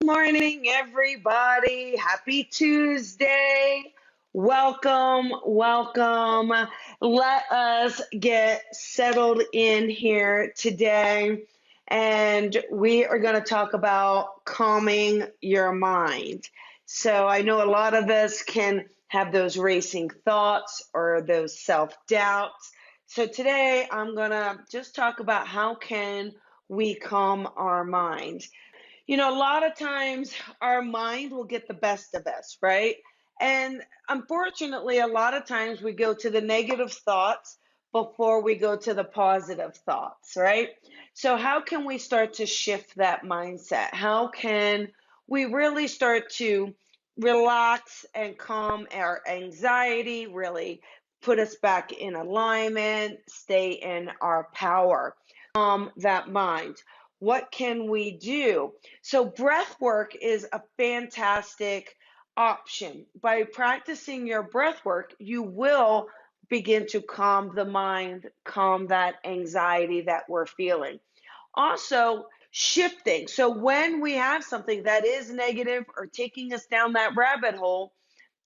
Morning, everybody. Happy Tuesday. Welcome, welcome. Let us get settled in here today. And we are going to talk about calming your mind. So I know a lot of us can have those racing thoughts or those self-doubts. So today I'm going to just talk about how can we calm our mind. A lot of times our mind will get the best of us, right? And unfortunately, a lot of times we go to the negative thoughts before we go to the positive thoughts, right? So, how can we start to shift that mindset? How can we really start to relax and calm our anxiety, really put us back in alignment, stay in our power, that mind? What can we do? So, breath work is a fantastic option. By practicing your breath work, you will begin to calm the mind, calm that anxiety that we're feeling. Also, shifting. So, when we have something that is negative or taking us down that rabbit hole,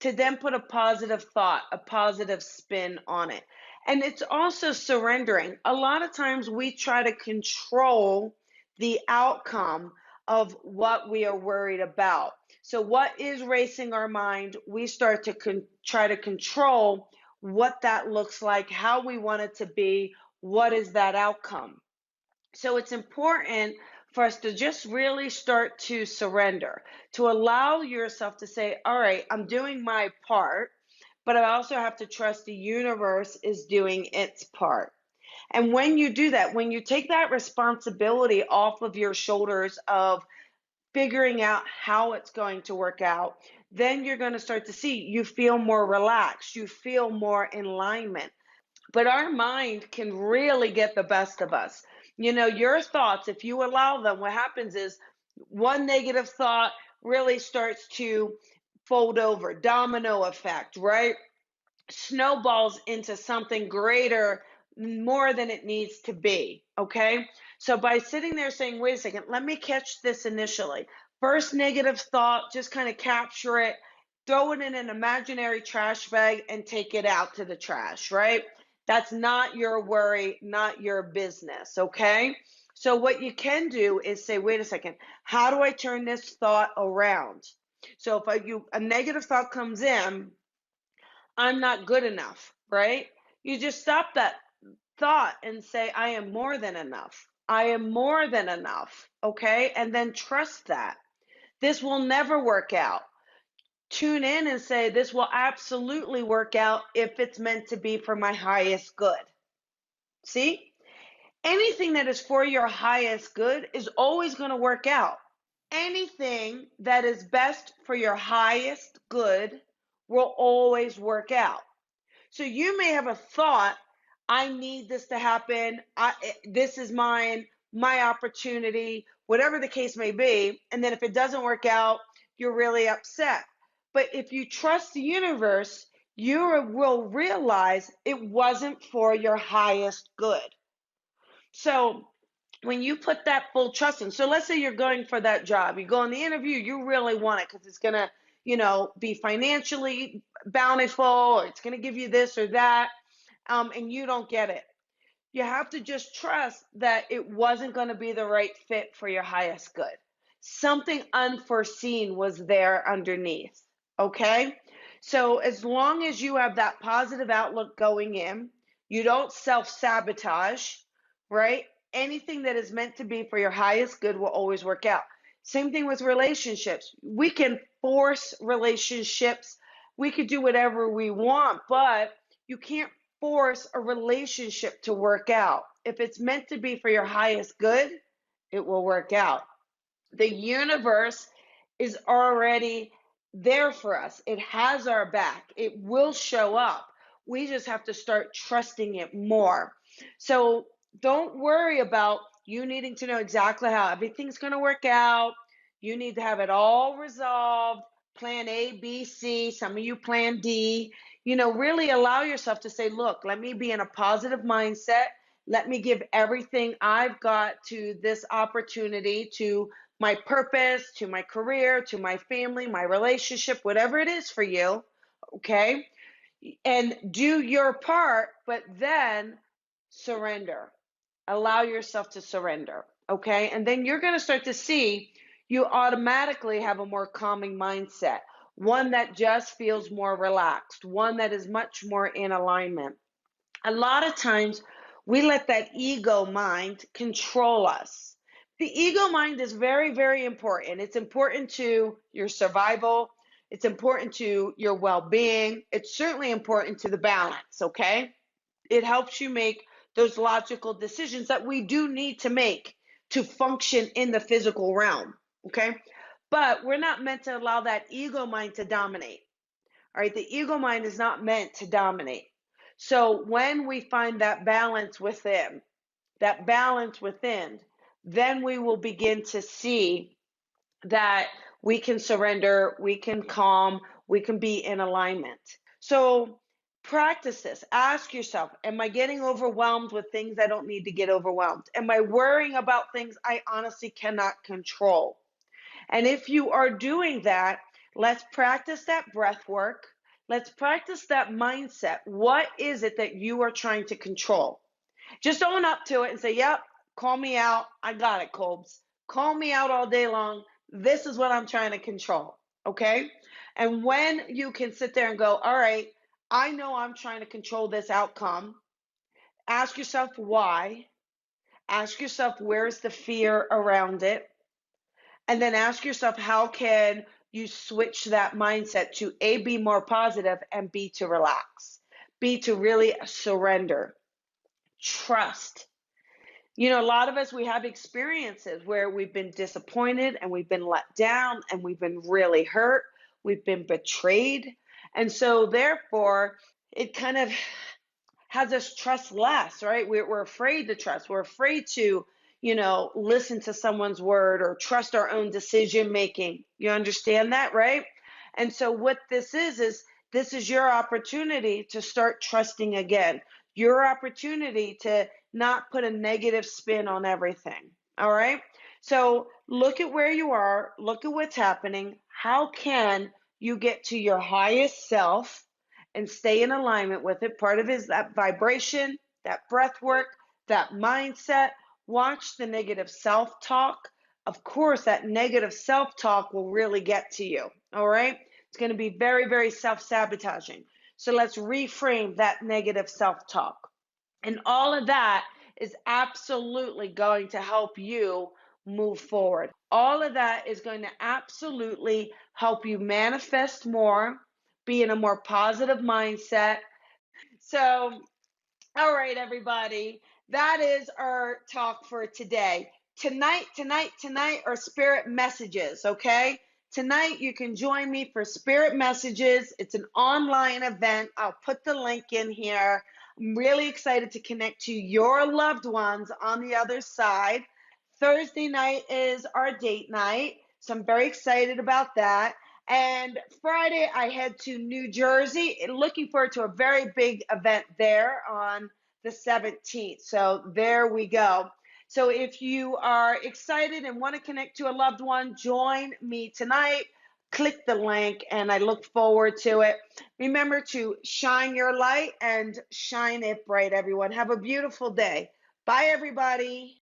to then put a positive thought, a positive spin on it. And it's also surrendering. A lot of times we try to control the outcome of what we are worried about. So, what is racing our mind? We start to try to control what that looks like, how we want it to be, what is that outcome. So it's important for us to just really start to surrender, to allow yourself to say, all right, I'm doing my part, but I also have to trust the universe is doing its part. And when you do that, when you take that responsibility off of your shoulders of figuring out how it's going to work out, then you're going to start to see you feel more relaxed, you feel more in alignment. But our mind can really get the best of us. Your thoughts, if you allow them, what happens is one negative thought really starts to fold over, domino effect, right? Snowballs into something greater, more than it needs to be. Okay. So by sitting there saying, wait a second, let me catch this initially. First negative thought, just kind of capture it, throw it in an imaginary trash bag, and take it out to the trash, right? That's not your worry, not your business. Okay. So what you can do is say, wait a second, how do I turn this thought around? So if a negative thought comes in, I'm not good enough, right? You just stop that thought and say, I am more than enough. I am more than enough. Okay. And then trust that. This will never work out. Tune in and say, this will absolutely work out if it's meant to be for my highest good. See? Anything that is for your highest good is always going to work out. Anything that is best for your highest good will always work out. So you may have a thought, I need this to happen. This is mine, my opportunity, whatever the case may be. And then if it doesn't work out, you're really upset. But if you trust the universe, you will realize it wasn't for your highest good. So when you put that full trust in, so let's say you're going for that job, you go on the interview, you really want it because it's going to, be financially bountiful, or it's going to give you this or that, and you don't get it. You have to just trust that it wasn't going to be the right fit for your highest good. Something unforeseen was there underneath. Okay. So as long as you have that positive outlook going in, you don't self sabotage, right? Anything that is meant to be for your highest good will always work out. Same thing with relationships. We can force relationships. We could do whatever we want, but you can't force a relationship to work out. If it's meant to be for your highest good, it will work out. The universe is already there for us. It has our back. It will show up. We just have to start trusting it more. So don't worry about you needing to know exactly how everything's going to work out. You need to have it all resolved. Plan A, B, C, some of you plan D. Really allow yourself to say, look, let me be in a positive mindset. Let me give everything I've got to this opportunity to my purpose, to my career, to my family, my relationship, whatever it is for you, okay? And do your part, but then surrender. Allow yourself to surrender, okay? And then you're going to start to see you automatically have a more calming mindset, one that just feels more relaxed, one that is much more in alignment. A lot of times we let that ego mind control us. The ego mind is very, very important. It's important to your survival. It's important to your well being. It's certainly important to the balance, okay? It helps you make those logical decisions that we do need to make to function in the physical realm, okay? But we're not meant to allow that ego mind to dominate. All right, the ego mind is not meant to dominate. So when we find that balance within, then we will begin to see that we can surrender, we can calm, we can be in alignment. So practice this. Ask yourself, am I getting overwhelmed with things I don't need to get overwhelmed? Am I worrying about things I honestly cannot control? And if you are doing that, let's practice that breath work. Let's practice that mindset. What is it that you are trying to control? Just own up to it and say, yep, call me out. I got it, Colbs. Call me out all day long. This is what I'm trying to control. Okay? And when you can sit there and go, all right, I know I'm trying to control this outcome. Ask yourself why. Ask yourself where's the fear around it. And then ask yourself, how can you switch that mindset to A, be more positive, and B, to relax, B, to really surrender, trust. You know, a lot of us, we have experiences where we've been disappointed and we've been let down and we've been really hurt. We've been betrayed. And so, therefore, it kind of has us trust less, right? We're afraid to trust. We're afraid to, listen to someone's word or trust our own decision making. You understand that, right? And so what this is your opportunity to start trusting again. Your opportunity to not put a negative spin on everything. All right? So look at where you are, look at what's happening. How can you get to your highest self and stay in alignment with it? Part of it is that vibration, that breath work, that mindset. Watch the negative self-talk. Of course, that negative self-talk will really get to you, all right? It's going to be very, very self-sabotaging. So let's reframe that negative self-talk. And all of that is absolutely going to help you move forward. All of that is going to absolutely help you manifest more, be in a more positive mindset. So, all right, everybody, that is our talk for today. Tonight are spirit messages, okay? Tonight you can join me for spirit messages. It's an online event. I'll put the link in here. I'm really excited to connect to your loved ones on the other side. Thursday night is our date night, so I'm very excited about that. And Friday, I head to New Jersey. Looking forward to a very big event there on the 17th. So there we go. So if you are excited and want to connect to a loved one, join me tonight. Click the link, and I look forward to it. Remember to shine your light and shine it bright, everyone. Have a beautiful day. Bye, everybody.